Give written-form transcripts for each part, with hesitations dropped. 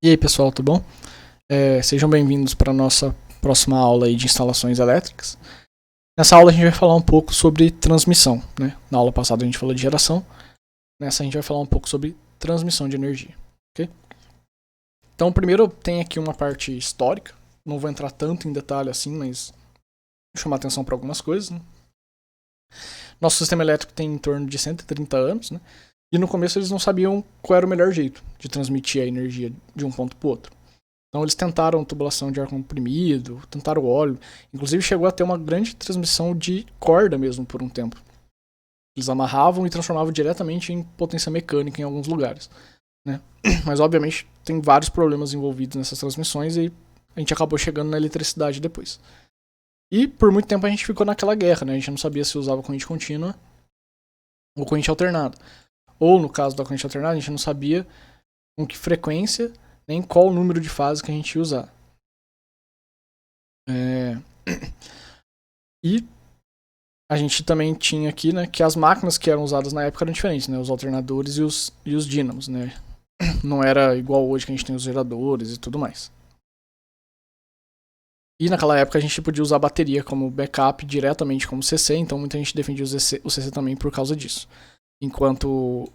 E aí pessoal, tudo bom? Sejam bem-vindos para a nossa próxima aula aí de instalações elétricas. Nessa aula a gente vai falar um pouco sobre transmissão, né? Na aula passada a gente falou de geração, nessa a gente vai falar um pouco sobre transmissão de energia, ok? Então primeiro tem aqui uma parte histórica, não vou entrar tanto em detalhe assim, mas vou chamar atenção para algumas coisas, né? Nosso sistema elétrico tem em torno de 130 anos, né? E no começo eles não sabiam qual era o melhor jeito de transmitir a energia de um ponto para o outro. Então eles tentaram tubulação de ar comprimido, tentaram óleo, inclusive chegou a ter uma grande transmissão de corda mesmo por um tempo. Eles amarravam e transformavam diretamente em potência mecânica em alguns lugares, né? Mas obviamente tem vários problemas envolvidos nessas transmissões e a gente acabou chegando na eletricidade depois. E por muito tempo a gente ficou naquela guerra, né? A gente não sabia se usava corrente contínua ou corrente alternada. Ou no caso da corrente alternada, a gente não sabia com que frequência nem qual o número de fases que a gente ia usar. E a gente também tinha aqui, né, que as máquinas que eram usadas na época eram diferentes, né, os alternadores e os dínamos, né. Não era igual hoje que a gente tem os geradores e tudo mais. E naquela época a gente podia usar bateria como backup diretamente como CC, então muita gente defendia o CC também por causa disso. Enquanto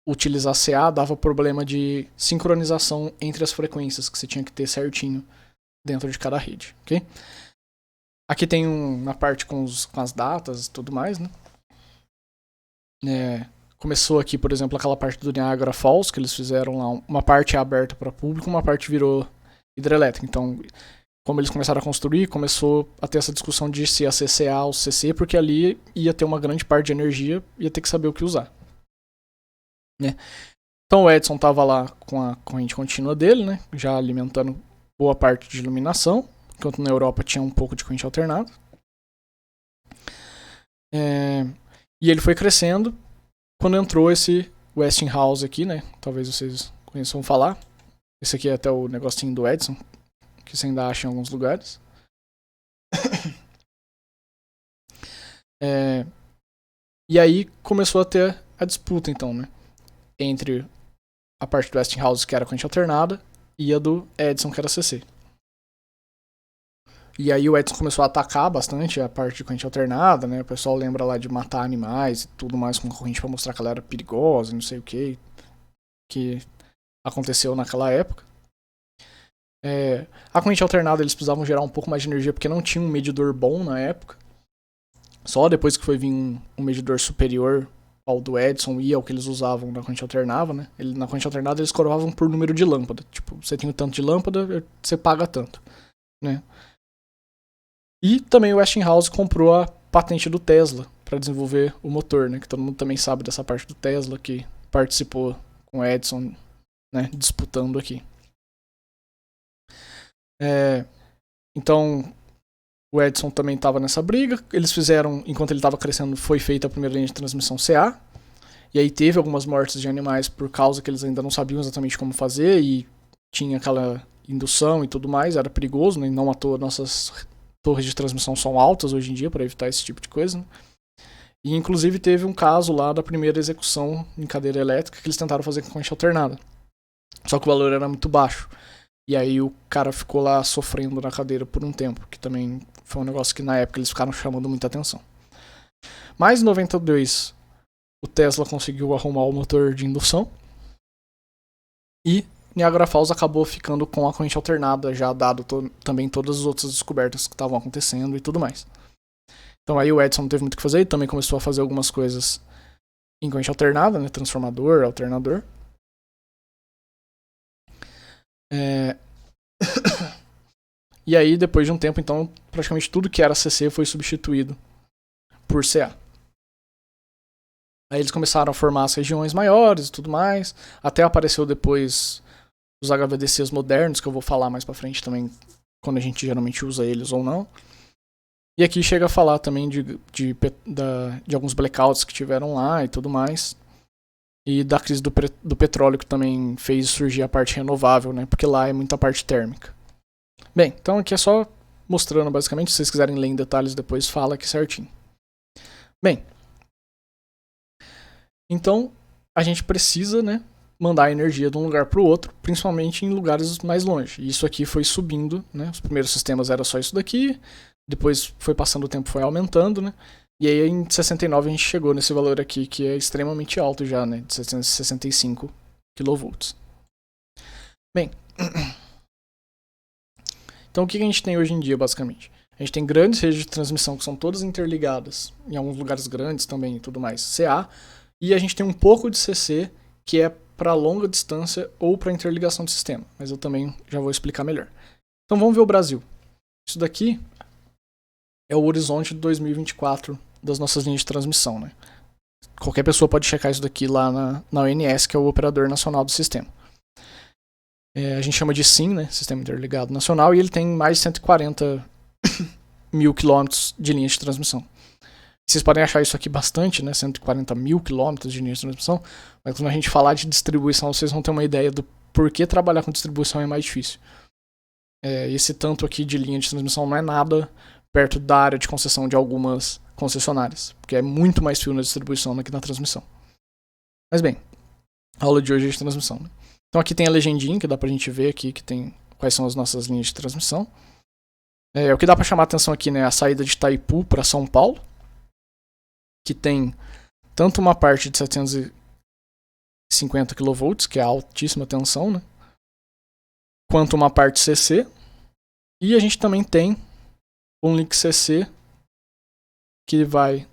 utilizar CA dava problema de sincronização entre as frequências que você tinha que ter certinho dentro de cada rede, ok? Aqui tem uma parte com as datas e tudo mais, né? Começou aqui, por exemplo, aquela parte do Niagara Falls, que eles fizeram lá, uma parte é aberta para público, uma parte virou hidrelétrica. Então, como eles começaram a construir, começou a ter essa discussão de se ia ser CA ou CC, porque ali ia ter uma grande parte de energia e ia ter que saber o que usar, né? Então o Edison estava lá com a corrente contínua dele, né, já alimentando boa parte de iluminação, enquanto na Europa tinha um pouco de corrente alternada. E ele foi crescendo quando entrou esse Westinghouse aqui, né? Talvez vocês conheçam falar. Esse aqui é até o negocinho do Edison, que você ainda acha em alguns lugares. E aí começou a ter a disputa, então, né? Entre a parte do Westinghouse, que era corrente alternada, e a do Edison, que era CC. E aí o Edison começou a atacar bastante a parte de corrente alternada, né? O pessoal lembra lá de matar animais e tudo mais com a corrente para mostrar que ela era perigosa, não sei o que aconteceu naquela época. A corrente alternada eles precisavam gerar um pouco mais de energia porque não tinha um medidor bom na época. Só depois que foi vir um medidor superior ao do Edison e ao que eles usavam na corrente alternada, né? Na corrente alternada eles coroavam por número de lâmpada. Tipo, você tem um tanto de lâmpada, você paga tanto, né? E também o Westinghouse comprou a patente do Tesla para desenvolver o motor, né? Que todo mundo também sabe dessa parte do Tesla que participou com o Edison, né? Disputando aqui. Então o Edison também estava nessa briga. Eles fizeram, enquanto ele estava crescendo, foi feita a primeira linha de transmissão CA. E aí teve algumas mortes de animais por causa que eles ainda não sabiam exatamente como fazer e tinha aquela indução e tudo mais. Era perigoso, né? Não à toa nossas torres de transmissão são altas hoje em dia para evitar esse tipo de coisa, né? E inclusive teve um caso lá da primeira execução em cadeira elétrica que eles tentaram fazer com corrente alternada. Só que o valor era muito baixo. E aí o cara ficou lá sofrendo na cadeira por um tempo, que também foi um negócio que na época eles ficaram chamando muita atenção. Mas em 92 o Tesla conseguiu arrumar o motor de indução e Niagara Falls acabou ficando com a corrente alternada, já dado também todas as outras descobertas que estavam acontecendo e tudo mais. Então aí o Edison não teve muito o que fazer, ele também começou a fazer algumas coisas em corrente alternada, né? Transformador, alternador. E aí, depois de um tempo, então, praticamente tudo que era CC foi substituído por CA. Aí eles começaram a formar as regiões maiores e tudo mais, até apareceu depois os HVDCs modernos, que eu vou falar mais pra frente também, quando a gente geralmente usa eles ou não. E aqui chega a falar também de alguns blackouts que tiveram lá e tudo mais. E da crise do petróleo, que também fez surgir a parte renovável, né? Porque lá é muita parte térmica. Bem, então aqui é só mostrando basicamente, se vocês quiserem ler em detalhes depois, fala aqui certinho. Bem, então a gente precisa, né, mandar energia de um lugar para o outro, principalmente em lugares mais longe. E isso aqui foi subindo, né? Os primeiros sistemas era só isso daqui, depois foi passando o tempo, foi aumentando, né? E aí em 69 a gente chegou nesse valor aqui, que é extremamente alto já, né? De 765 kV. Bem, então o que a gente tem hoje em dia, basicamente? A gente tem grandes redes de transmissão que são todas interligadas, em alguns lugares grandes também e tudo mais, CA, e a gente tem um pouco de CC, que é para longa distância ou para interligação de sistema, mas eu também já vou explicar melhor. Então vamos ver o Brasil. Isso daqui é o horizonte de 2024 das nossas linhas de transmissão, né? Qualquer pessoa pode checar isso daqui lá na ONS, que é o Operador Nacional do Sistema. A gente chama de SIN, né? Sistema Interligado Nacional, e ele tem mais de 140 mil quilômetros de linhas de transmissão. Vocês podem achar isso aqui bastante, né? 140 mil quilômetros de linha de transmissão, mas quando a gente falar de distribuição, vocês vão ter uma ideia do porquê trabalhar com distribuição é mais difícil. Esse tanto aqui de linha de transmissão não é nada perto da área de concessão de algumas concessionárias, porque é muito mais fio na distribuição do que na transmissão. Mas bem, a aula de hoje é de transmissão, né? Então aqui tem a legendinha, que dá pra gente ver aqui que tem quais são as nossas linhas de transmissão. O que dá pra chamar a atenção aqui, né, é a saída de Itaipu para São Paulo, que tem tanto uma parte de 750 kV, que é a altíssima tensão, né, quanto uma parte CC. E a gente também tem um link CC que vai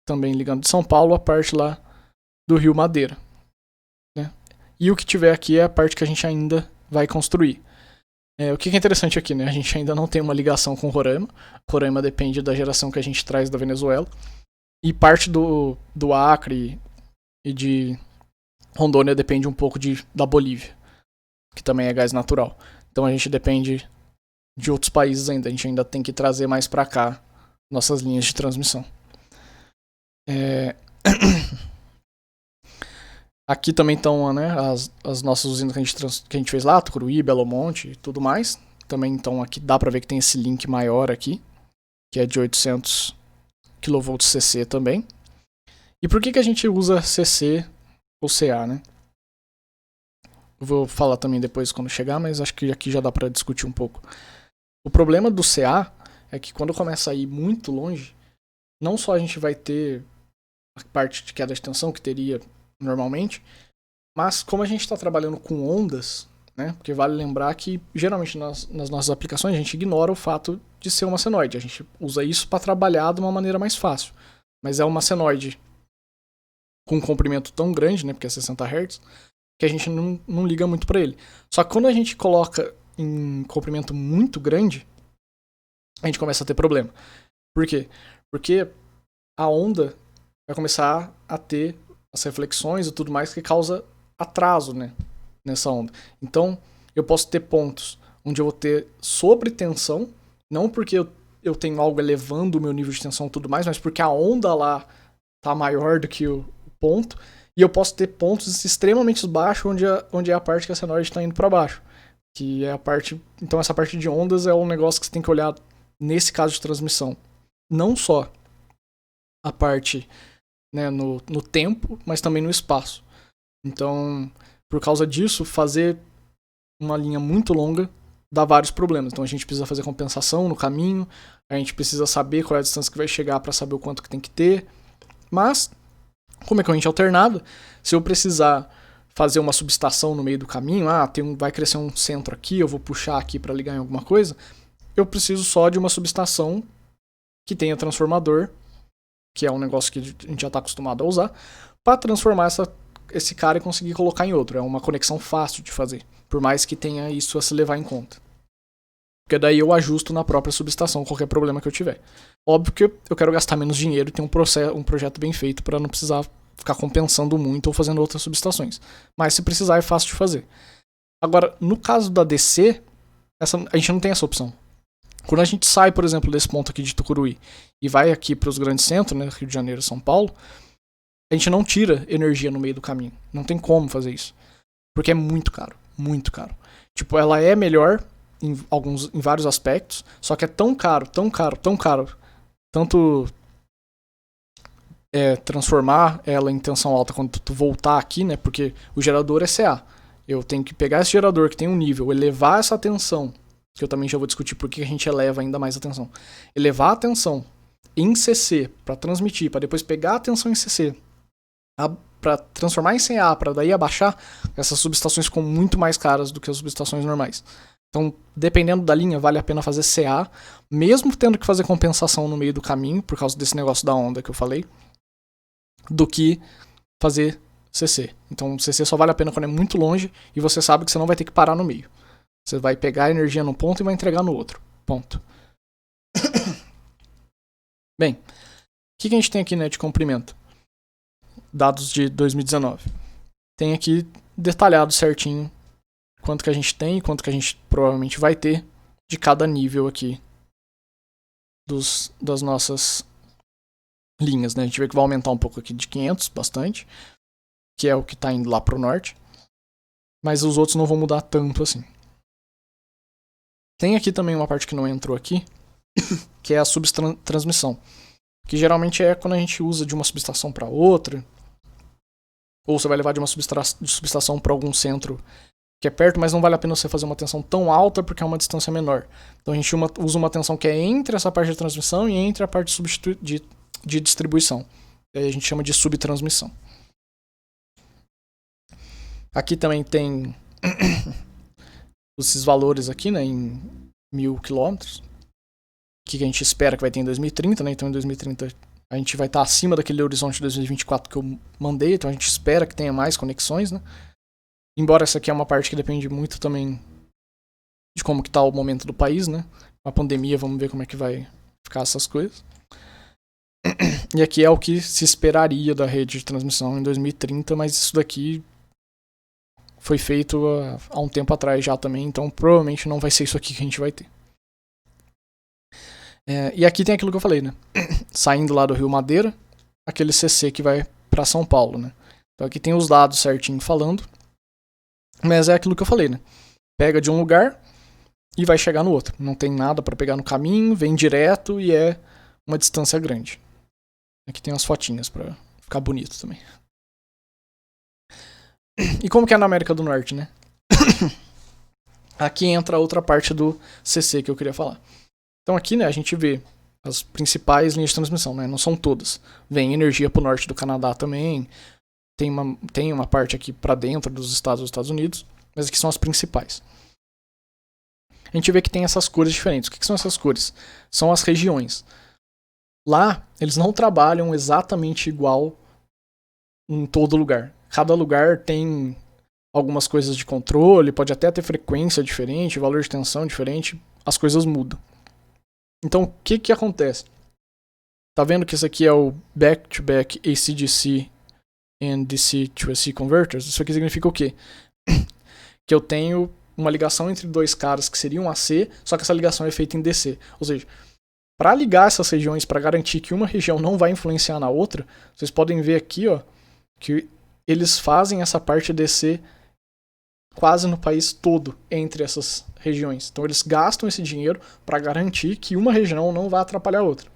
também ligando de São Paulo a parte lá do Rio Madeira, né? E o que tiver aqui é a parte que a gente ainda vai construir. O que é interessante aqui, né? A gente ainda não tem uma ligação com Roraima. Roraima depende da geração que a gente traz da Venezuela. E parte do Acre e de Rondônia depende um pouco da Bolívia, que também é gás natural. Então a gente depende de outros países ainda. A gente ainda tem que trazer mais para cá nossas linhas de transmissão. Aqui também estão, né, as nossas usinas que a gente fez lá, Tucuruí, Belo Monte e tudo mais. Também então aqui dá para ver que tem esse link maior aqui, que é de 800 kV CC também. E por que a gente usa CC ou CA, né? Vou falar também depois quando chegar, mas acho que aqui já dá para discutir um pouco. O problema do CA é que quando começa a ir muito longe, não só a gente vai ter a parte de queda de tensão que teria normalmente, mas como a gente está trabalhando com ondas, né? Porque vale lembrar que geralmente nas nossas aplicações a gente ignora o fato de ser uma senoide. A gente usa isso para trabalhar de uma maneira mais fácil. Mas é uma senoide com um comprimento tão grande, né? Porque é 60 Hz, que a gente não liga muito para ele. Só que quando a gente coloca em comprimento muito grande, a gente começa a ter problema. Por quê? Porque a onda vai começar a ter as reflexões e tudo mais que causa atraso, né, nessa onda. Então, eu posso ter pontos onde eu vou ter sobretensão, não porque eu tenho algo elevando o meu nível de tensão e tudo mais, mas porque a onda lá tá maior do que o ponto, e eu posso ter pontos extremamente baixos onde é a parte que a senoide está indo para baixo, que é a parte. Então essa parte de ondas é um negócio que você tem que olhar nesse caso de transmissão, não só a parte, né, no tempo, mas também no espaço. Então, por causa disso, fazer uma linha muito longa dá vários problemas. Então a gente precisa fazer compensação no caminho, a gente precisa saber qual é a distância que vai chegar para saber o quanto que tem que ter. Mas, como é corrente alternada, se eu precisar fazer uma subestação no meio do caminho, vai crescer um centro aqui, eu vou puxar aqui para ligar em alguma coisa, eu preciso só de uma subestação que tenha transformador, que é um negócio que a gente já está acostumado a usar, para transformar esse cara e conseguir colocar em outro. É uma conexão fácil de fazer, por mais que tenha isso a se levar em conta. Porque daí eu ajusto na própria subestação qualquer problema que eu tiver. Óbvio que eu quero gastar menos dinheiro e ter um projeto bem feito para não precisar ficar compensando muito ou fazendo outras subestações. Mas se precisar é fácil de fazer. Agora, no caso da DC, a gente não tem essa opção. Quando a gente sai, por exemplo, desse ponto aqui de Tucuruí e vai aqui para os grandes centros, né, Rio de Janeiro e São Paulo, a gente não tira energia no meio do caminho. Não tem como fazer isso. Porque é muito caro. Muito caro. Tipo, ela é melhor em vários aspectos, só que é tão caro, tão caro, tão caro, tanto transformar ela em tensão alta quando tu voltar aqui, né? Porque o gerador é CA. Eu tenho que pegar esse gerador que tem um nível, elevar essa tensão, que eu também já vou discutir por que a gente eleva ainda mais a tensão. Elevar a tensão em CC para transmitir, para depois pegar a tensão em CC, para transformar em CA, para daí abaixar, essas subestações ficam muito mais caras do que as subestações normais. Então, dependendo da linha, vale a pena fazer CA, mesmo tendo que fazer compensação no meio do caminho, por causa desse negócio da onda que eu falei, do que fazer CC. Então, CC só vale a pena quando é muito longe e você sabe que você não vai ter que parar no meio. Você vai pegar a energia num ponto e vai entregar no outro. Ponto. Bem, o que a gente tem aqui, né, de comprimento? Dados de 2019. Tem aqui detalhado certinho quanto que a gente tem e quanto que a gente provavelmente vai ter de cada nível aqui das nossas linhas, né? A gente vê que vai aumentar um pouco aqui de 500, bastante, que é o que está indo lá para o norte, mas os outros não vão mudar tanto assim. Tem aqui também uma parte que não entrou aqui, que é a subtransmissão, que geralmente é quando a gente usa de uma subestação para outra, ou você vai levar de uma subestação para algum centro que é perto, mas não vale a pena você fazer uma tensão tão alta porque é uma distância menor. Então a gente usa uma tensão que é entre essa parte de transmissão e entre a parte de distribuição. E aí a gente chama de subtransmissão. Aqui também tem esses valores aqui, né, em 1000 km, que a gente espera que vai ter em 2030, né? Então em 2030 a gente vai estar acima daquele horizonte de 2024 que eu mandei, então a gente espera que tenha mais conexões, né? Embora essa aqui é uma parte que depende muito também de como que tá o momento do país, né? A pandemia, vamos ver como é que vai ficar essas coisas. E aqui é o que se esperaria da rede de transmissão em 2030, mas isso daqui foi feito há um tempo atrás já também, então provavelmente não vai ser isso aqui que a gente vai ter. E aqui tem aquilo que eu falei, né? Saindo lá do Rio Madeira, aquele CC que vai para São Paulo, né? Então aqui tem os dados certinho falando, mas é aquilo que eu falei, né? Pega de um lugar e vai chegar no outro. Não tem nada para pegar no caminho, vem direto e é uma distância grande. Aqui tem umas fotinhas para ficar bonito também. E como que é na América do Norte, né? Aqui entra outra parte do CC que eu queria falar. Então aqui, né, a gente vê as principais linhas de transmissão, né? Não são todas. Vem energia pro norte do Canadá também. Tem uma parte aqui para dentro dos Estados Unidos, mas aqui são as principais. A gente vê que tem essas cores diferentes. O que são essas cores? São as regiões. Lá, eles não trabalham exatamente igual em todo lugar. Cada lugar tem algumas coisas de controle, pode até ter frequência diferente, valor de tensão diferente, as coisas mudam. Então, o que acontece? Tá vendo que isso aqui é o back-to-back AC-DC and DC-to-AC converters? Isso aqui significa o quê? Que eu tenho uma ligação entre dois caras que seriam AC, só que essa ligação é feita em DC. Ou seja, para ligar essas regiões, para garantir que uma região não vai influenciar na outra, vocês podem ver aqui, ó, que eles fazem essa parte DC quase no país todo entre essas regiões. Então eles gastam esse dinheiro para garantir que uma região não vai atrapalhar a outra.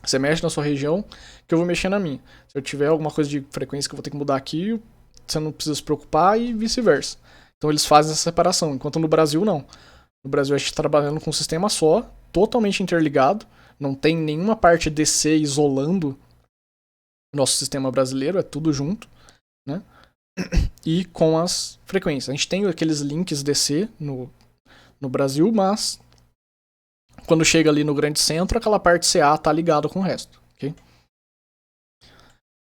Você mexe na sua região, que eu vou mexer na minha. Se eu tiver alguma coisa de frequência que eu vou ter que mudar aqui, você não precisa se preocupar e vice-versa. Então eles fazem essa separação, enquanto no Brasil não. No Brasil a gente está trabalhando com um sistema só, totalmente interligado, não tem nenhuma parte DC isolando o nosso sistema brasileiro, é tudo junto, né? E com as frequências. A gente tem aqueles links DC no Brasil, mas quando chega ali no grande centro, aquela parte CA tá ligada com o resto, ok?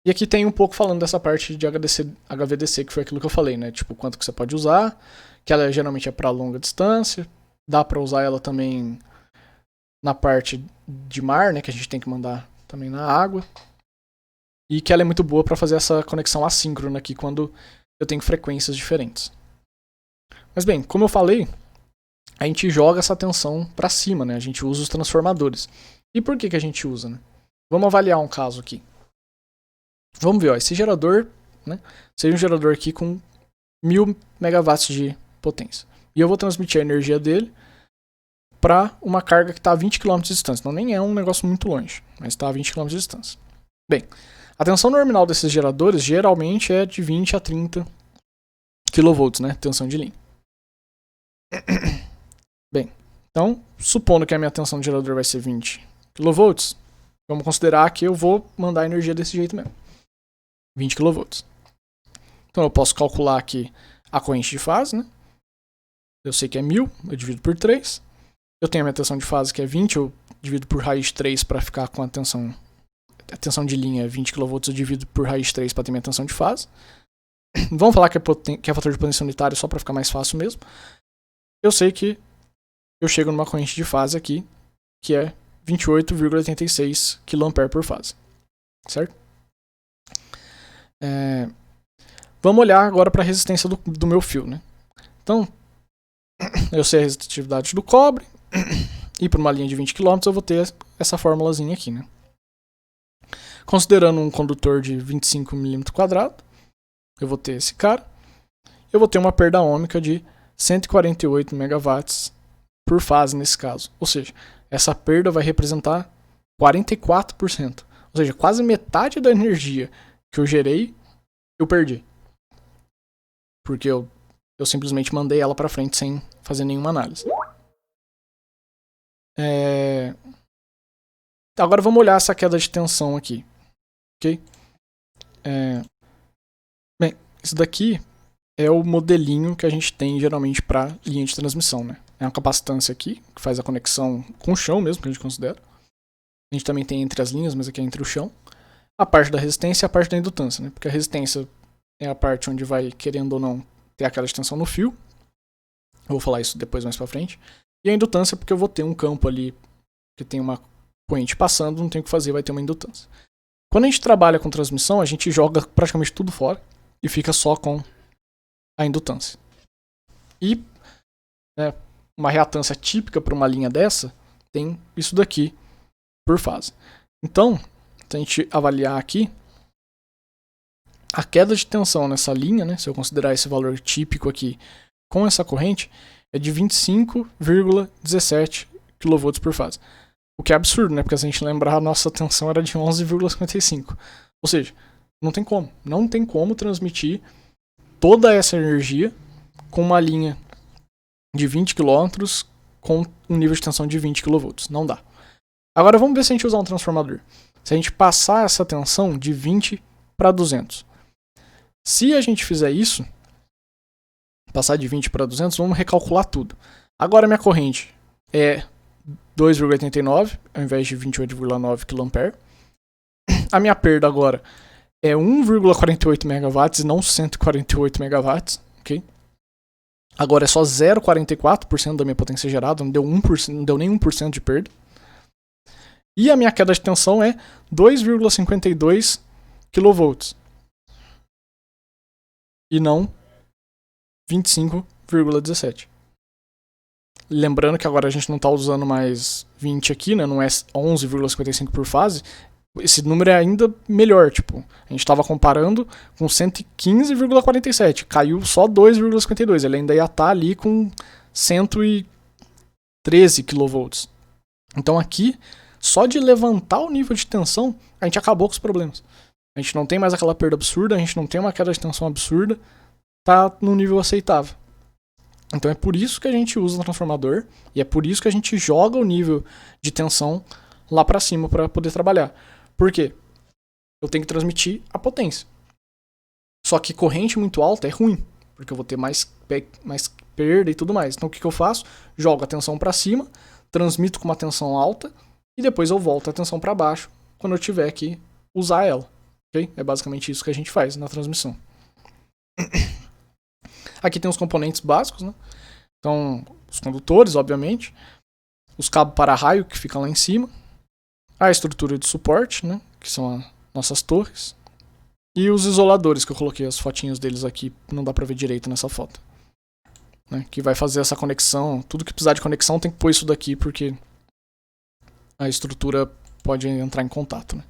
E aqui tem um pouco falando dessa parte de HVDC, que foi aquilo que eu falei, né? Tipo, quanto que você pode usar, que ela geralmente é para longa distância, dá para usar ela também na parte de mar, né? Que a gente tem que mandar também na água. E que ela é muito boa para fazer essa conexão assíncrona aqui quando eu tenho frequências diferentes. Mas bem, como eu falei, a gente joga essa tensão para cima, né? A gente usa os transformadores. E por que a gente usa, né? Vamos avaliar um caso aqui. Vamos ver, ó, esse gerador, né? Seria um gerador aqui com 1000 megawatts de potência. E eu vou transmitir a energia dele para uma carga que está a 20 km de distância. Então nem é um negócio muito longe, mas está a 20 km de distância. Bem, A tensão nominal desses geradores geralmente é de 20 a 30 kV, né? Tensão de linha. Bem, então, supondo que a minha tensão do gerador vai ser 20 kV, vamos considerar que eu vou mandar energia desse jeito mesmo. 20 kV. Então eu posso calcular aqui a corrente de fase, né? Eu sei que é 1000, eu divido por 3. Eu tenho a minha tensão de fase que é 20, eu divido por raiz de 3 para ficar com a tensão de linha é 20 kV, eu divido por raiz de 3 para ter minha tensão de fase. Vamos falar que é fator de potência unitária só para ficar mais fácil mesmo. Eu sei que eu chego numa corrente de fase aqui, que é 28,86 kA por fase. Certo? Vamos olhar agora para a resistência do meu fio, né? Então, eu sei a resistitividade do cobre, e para uma linha de 20 km eu vou ter essa formulazinha aqui, né? Considerando um condutor de 25 mm², eu vou ter esse cara. Eu vou ter uma perda ôhmica de 148 MW por fase nesse caso. Ou seja, essa perda vai representar 44%. Ou seja, quase metade da energia que eu gerei, eu perdi. Porque eu simplesmente mandei ela para frente sem fazer nenhuma análise. Agora vamos olhar essa queda de tensão aqui. Ok? Bem, isso daqui é o modelinho que a gente tem geralmente para linha de transmissão, né? É uma capacitância aqui, que faz a conexão com o chão mesmo, que a gente considera. A gente também tem entre as linhas, mas aqui é entre o chão. A parte da resistência e a parte da indutância, né? Porque a resistência é a parte onde vai, querendo ou não, ter aquela de tensão no fio. Eu vou falar isso depois mais pra frente. E a indutância porque eu vou ter um campo ali que tem uma corrente passando, não tem o que fazer, vai ter uma indutância. Quando a gente trabalha com transmissão, a gente joga praticamente tudo fora e fica só com a indutância. E uma reatância típica para uma linha dessa tem isso daqui por fase. Então, se a gente avaliar aqui, a queda de tensão nessa linha, né, se eu considerar esse valor típico aqui com essa corrente, é de 25,17 kV por fase. O que é absurdo, né? Porque se a gente lembrar, a nossa tensão era de 11,55. Ou seja, não tem como. Não tem como transmitir toda essa energia com uma linha de 20 km com um nível de tensão de 20 kV. Não dá. Agora vamos ver se a gente usar um transformador. Se a gente passar essa tensão de 20 para 200. Se a gente fizer isso, passar de 20 para 200, vamos recalcular tudo. Agora minha corrente é 2,89 ao invés de 28,9 kA. A minha perda agora é 1,48 MW e não 148 MW, ok? Agora é só 0,44% da minha potência gerada, não deu 1%, não deu nem 1% de perda. E a minha queda de tensão é 2,52 kV. E não 25,17. Lembrando que agora a gente não está usando mais 20 aqui, né? Não é 11,55 por fase. Esse número é ainda melhor, tipo, a gente estava comparando com 115,47, caiu só 2,52, ele ainda ia estar ali com 113 kV. Então aqui, só de levantar o nível de tensão, a gente acabou com os problemas. A gente não tem mais aquela perda absurda, a gente não tem uma queda de tensão absurda, tá no nível aceitável. Então é por isso que a gente usa o transformador e é por isso que a gente joga o nível de tensão lá para cima para poder trabalhar. Por quê? Eu tenho que transmitir a potência. Só que corrente muito alta é ruim, porque eu vou ter mais perda e tudo mais. Então o que eu faço? Jogo a tensão para cima, transmito com uma tensão alta e depois eu volto a tensão para baixo quando eu tiver que usar ela. Okay? É basicamente isso que a gente faz na transmissão. Aqui tem os componentes básicos, né? Então, os condutores, obviamente, os cabos para-raio que ficam lá em cima, a estrutura de suporte, né? Que são as nossas torres, e os isoladores, que eu coloquei as fotinhas deles aqui, não dá pra ver direito nessa foto, né? Que vai fazer essa conexão, tudo que precisar de conexão tem que pôr isso daqui, porque a estrutura pode entrar em contato, né?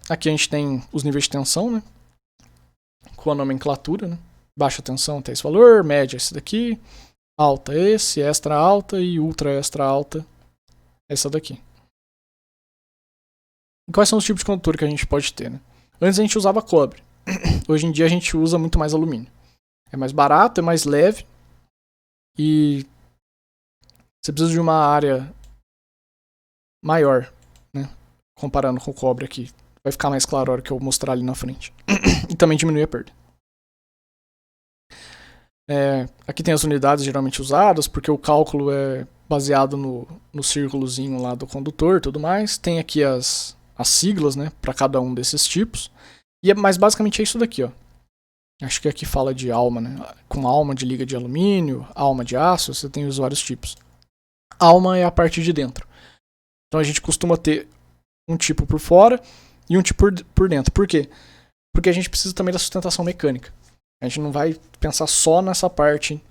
Aqui a gente tem os níveis de tensão, né? Com a nomenclatura, né? Baixa tensão tem esse valor, média esse daqui, alta esse, extra alta e ultra extra alta essa daqui. E quais são os tipos de condutor que a gente pode ter, né? Antes a gente usava cobre. Hoje em dia a gente usa muito mais alumínio. É mais barato, é mais leve. E você precisa de uma área maior, né? Comparando com o cobre aqui. Vai ficar mais claro a hora que eu mostrar ali na frente. E também diminui a perda. Aqui tem as unidades geralmente usadas, porque o cálculo é baseado no círculozinho lá do condutor e tudo mais. Tem aqui as siglas, né, para cada um desses tipos. Mas basicamente é isso daqui, ó. Acho que aqui fala de alma, né? Com alma de liga de alumínio, alma de aço, você tem os vários tipos. Alma é a parte de dentro. Então a gente costuma ter um tipo por fora e um tipo por dentro. Por quê? Porque a gente precisa também da sustentação mecânica. A gente não vai pensar só nessa parte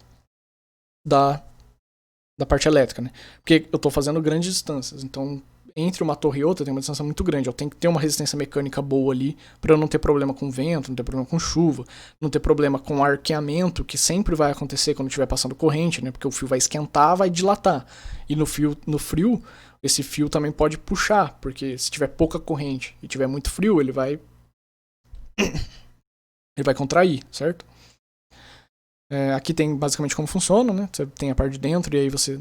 da parte elétrica, né? Porque eu estou fazendo grandes distâncias. Então, entre uma torre e outra tem uma distância muito grande. Eu tenho que ter uma resistência mecânica boa ali para eu não ter problema com vento, não ter problema com chuva, não ter problema com arqueamento, que sempre vai acontecer quando estiver passando corrente, né? Porque o fio vai esquentar, vai dilatar. E no frio, esse fio também pode puxar, porque se tiver pouca corrente e tiver muito frio, ele vai contrair, certo? Aqui tem basicamente como funciona, né? Você tem a parte de dentro e aí você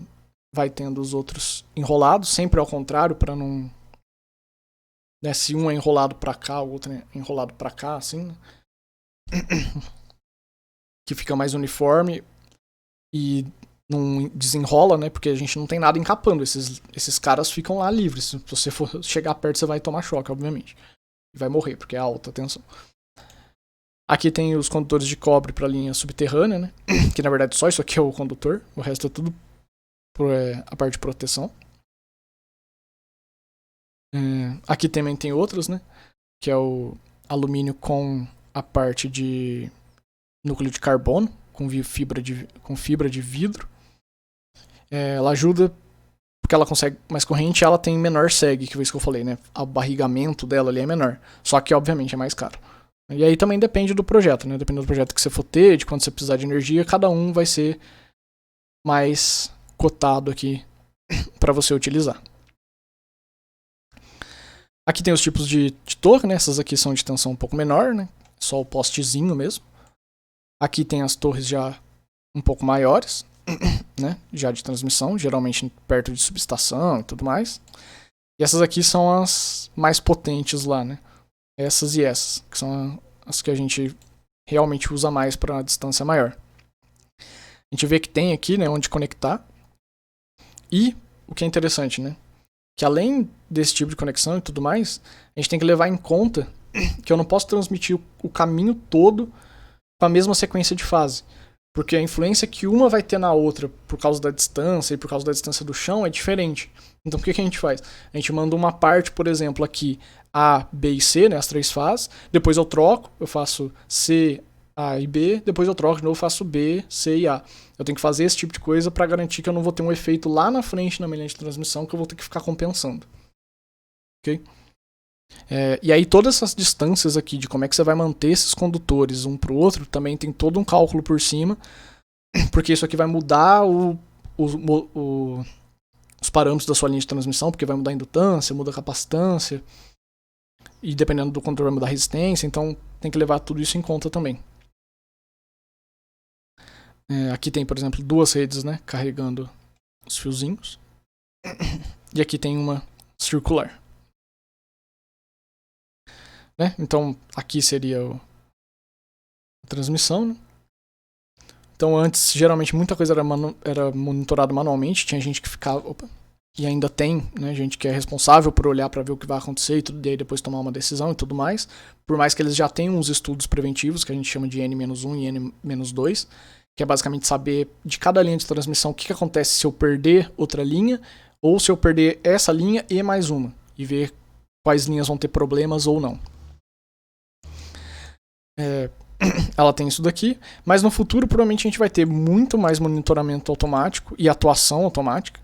vai tendo os outros enrolados, sempre ao contrário, para não... Né, se um é enrolado para cá, o outro é enrolado para cá, assim, né? Que fica mais uniforme e não desenrola, né? Porque a gente não tem nada encapando. Esses caras ficam lá livres. Se você for chegar perto, você vai tomar choque, obviamente. E vai morrer, porque é alta tensão. Aqui tem os condutores de cobre para a linha subterrânea, né? Que na verdade só isso aqui é o condutor. O resto é tudo a parte de proteção. Aqui também tem outros, né? Que é o alumínio com a parte de núcleo de carbono, com fibra de vidro. Ela ajuda porque ela consegue mais corrente e ela tem menor seg, que foi isso que eu falei, né? O barrigamento dela ali é menor. Só que, obviamente, é mais caro. E aí também depende do projeto, né? Dependendo do projeto que você for ter, de quanto você precisar de energia, cada um vai ser mais cotado aqui para você utilizar. Aqui tem os tipos de torre, né? Essas aqui são de tensão um pouco menor, né? Só o postezinho mesmo. Aqui tem as torres já um pouco maiores, né? Já de transmissão, geralmente perto de subestação e tudo mais. E essas aqui são as mais potentes lá, né? Essas e essas, que são as que a gente realmente usa mais para distância maior. A gente vê que tem aqui, né, onde conectar. E o que é interessante, né? Que além desse tipo de conexão e tudo mais, a gente tem que levar em conta que eu não posso transmitir o caminho todo com a mesma sequência de fase. Porque a influência que uma vai ter na outra por causa da distância e por causa da distância do chão é diferente. Então o que a gente faz? A gente manda uma parte, por exemplo, aqui A, B e C, né, as 3 fases. Depois eu troco, eu faço C, A e B. Depois eu troco de novo, faço B, C e A. Eu tenho que fazer esse tipo de coisa para garantir que eu não vou ter um efeito lá na frente na minha linha de transmissão que eu vou ter que ficar compensando. Ok? E aí todas essas distâncias aqui de como é que você vai manter esses condutores um para o outro também tem todo um cálculo por cima, porque isso aqui vai mudar os parâmetros da sua linha de transmissão, porque vai mudar a indutância, muda a capacitância, e dependendo do condutor vai mudar a resistência, então tem que levar tudo isso em conta também. Aqui tem, por exemplo, 2 redes, né, carregando os fiozinhos, e aqui tem uma circular. Né? Então aqui seria a transmissão, né? Então antes geralmente muita coisa era monitorada manualmente, tinha gente que ficava, e ainda tem, né, gente que é responsável por olhar para ver o que vai acontecer e tudo, e aí depois tomar uma decisão e tudo mais, por mais que eles já tenham uns estudos preventivos que a gente chama de N-1 e N-2, que é basicamente saber de cada linha de transmissão o que acontece se eu perder outra linha ou se eu perder essa linha e mais uma, e ver quais linhas vão ter problemas ou não. Ela tem isso daqui, mas no futuro provavelmente a gente vai ter muito mais monitoramento automático e atuação automática.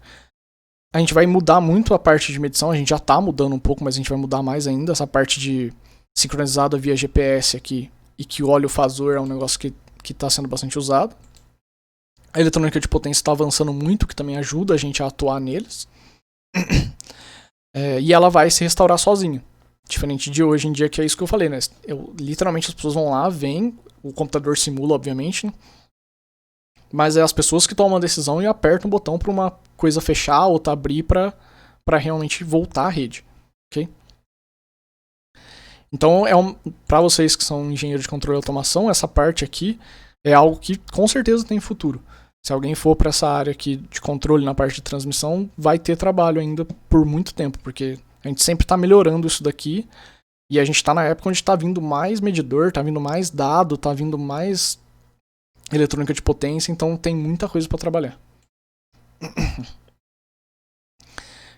A gente vai mudar muito a parte de medição, a gente já está mudando um pouco, mas a gente vai mudar mais ainda. Essa parte de sincronizada via GPS aqui e que o óleo fasor é um negócio que está sendo bastante usado. A eletrônica de potência está avançando muito, que também ajuda a gente a atuar neles. E ela vai se restaurar sozinha. Diferente de hoje em dia, que é isso que eu falei, né? Literalmente as pessoas vão lá, veem, o computador simula, obviamente, né? Mas é as pessoas que tomam a decisão e apertam o botão para uma coisa fechar ou abrir para realmente voltar à rede, ok? Então, para vocês que são engenheiros de controle e automação, essa parte aqui é algo que com certeza tem futuro. Se alguém for para essa área aqui de controle na parte de transmissão, vai ter trabalho ainda por muito tempo, porque a gente sempre está melhorando isso daqui e a gente está na época onde está vindo mais medidor, está vindo mais dado, está vindo mais eletrônica de potência, então tem muita coisa para trabalhar. O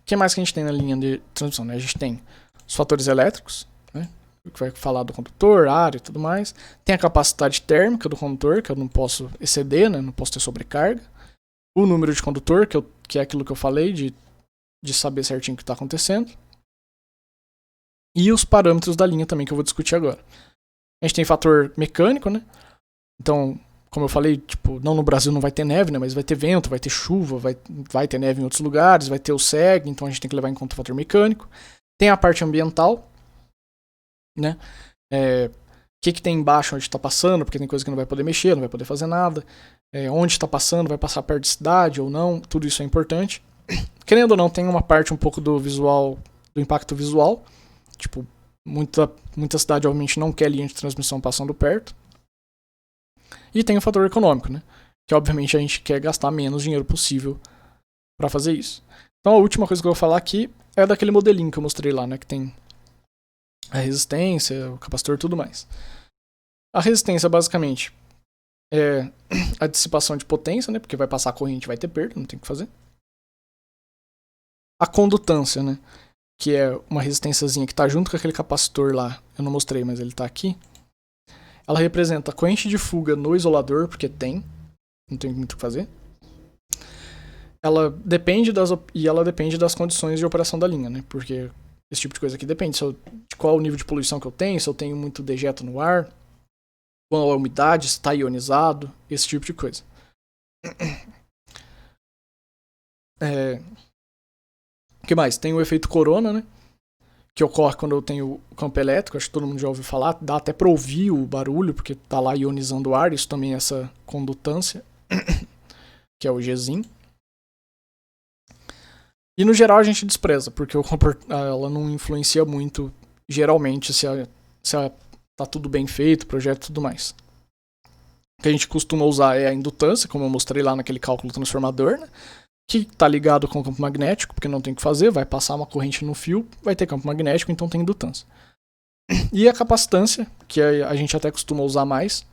que mais que a gente tem na linha de transmissão? Né? A gente tem os fatores elétricos, né? Que vai falar do condutor, área e tudo mais. Tem a capacidade térmica do condutor, que eu não posso exceder, né? Não posso ter sobrecarga. O número de condutor, que é aquilo que eu falei, de saber certinho o que está acontecendo. E os parâmetros da linha também, que eu vou discutir agora. A gente tem fator mecânico, né? Então, como eu falei, tipo, não no Brasil não vai ter neve, né? Mas vai ter vento, vai ter chuva, vai ter neve em outros lugares, vai ter o seg, então a gente tem que levar em conta o fator mecânico. Tem a parte ambiental, né? O que tem embaixo onde está passando, porque tem coisa que não vai poder mexer, não vai poder fazer nada. Onde está passando, vai passar perto de cidade ou não, tudo isso é importante. Querendo ou não, tem uma parte um pouco do visual, do impacto visual. Tipo, muita cidade obviamente não quer linha de transmissão passando perto. E tem o fator econômico, né? Que obviamente a gente quer gastar menos dinheiro possível para fazer isso. Então a última coisa que eu vou falar aqui é daquele modelinho que eu mostrei lá, né? Que tem a resistência, o capacitor e tudo mais. A resistência basicamente é a dissipação de potência, né? Porque vai passar a corrente, vai ter perda, não tem o que fazer. A condutância, né? Que é uma resistênciazinha que está junto com aquele capacitor lá. Eu não mostrei, mas ele está aqui. Ela representa a corrente de fuga no isolador, porque não tem muito o que fazer. Ela depende das condições de operação da linha, né? Porque esse tipo de coisa aqui depende de qual o nível de poluição que eu tenho, se eu tenho muito dejeto no ar, qual a umidade, se está ionizado, esse tipo de coisa. O que mais? Tem o efeito corona, né? Que ocorre quando eu tenho o campo elétrico, acho que todo mundo já ouviu falar, dá até para ouvir o barulho, porque tá lá ionizando o ar, isso também é essa condutância, que é o Gzinho. E no geral a gente despreza, porque ela não influencia muito, geralmente, se tá tudo bem feito, o projeto e tudo mais. O que a gente costuma usar é a indutância, como eu mostrei lá naquele cálculo transformador, né? Que está ligado com o campo magnético, porque não tem o que fazer, vai passar uma corrente no fio, vai ter campo magnético, então tem indutância. E a capacitância, que a gente até costuma usar mais,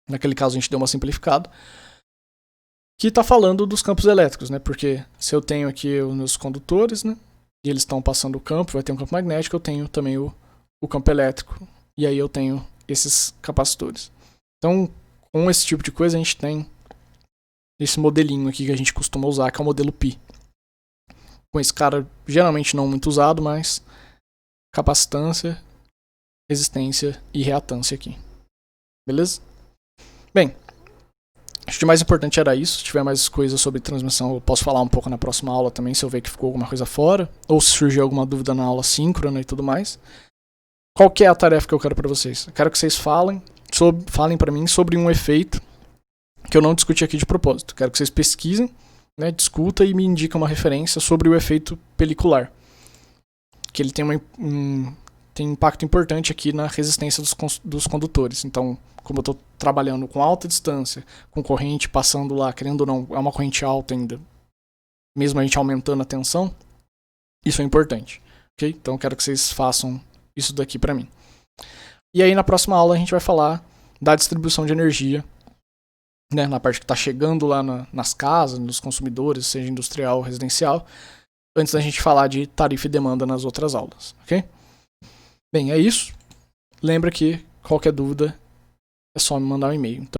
naquele caso a gente deu uma simplificada, que está falando dos campos elétricos, né? Porque se eu tenho aqui os meus condutores, né? E eles estão passando o campo, vai ter um campo magnético, eu tenho também o campo elétrico, e aí eu tenho esses capacitores. Então, com esse tipo de coisa, a gente tem esse modelinho aqui que a gente costuma usar, que é o modelo Pi. Com esse cara geralmente não muito usado, mas capacitância, resistência e reatância aqui. Beleza? Bem, acho que o mais importante era isso. Se tiver mais coisas sobre transmissão, eu posso falar um pouco na próxima aula também, se eu ver que ficou alguma coisa fora, ou se surgir alguma dúvida na aula síncrona e tudo mais. Qual que é a tarefa que eu quero para vocês? Eu quero que vocês falem para mim sobre um efeito que eu não discuti aqui de propósito. Quero que vocês pesquisem, né, discutam e me indiquem uma referência sobre o efeito pelicular. Que ele tem tem impacto importante aqui na resistência dos condutores. Então, como eu estou trabalhando com alta distância, com corrente passando lá, querendo ou não, é uma corrente alta ainda, mesmo a gente aumentando a tensão, isso é importante. Okay? Então, eu quero que vocês façam isso daqui para mim. E aí, na próxima aula, a gente vai falar da distribuição de energia, né, na parte que está chegando lá nas casas, nos consumidores, seja industrial ou residencial, antes da gente falar de tarifa e demanda nas outras aulas, ok? Bem, é isso. Lembra que qualquer dúvida é só me mandar um e-mail. Então,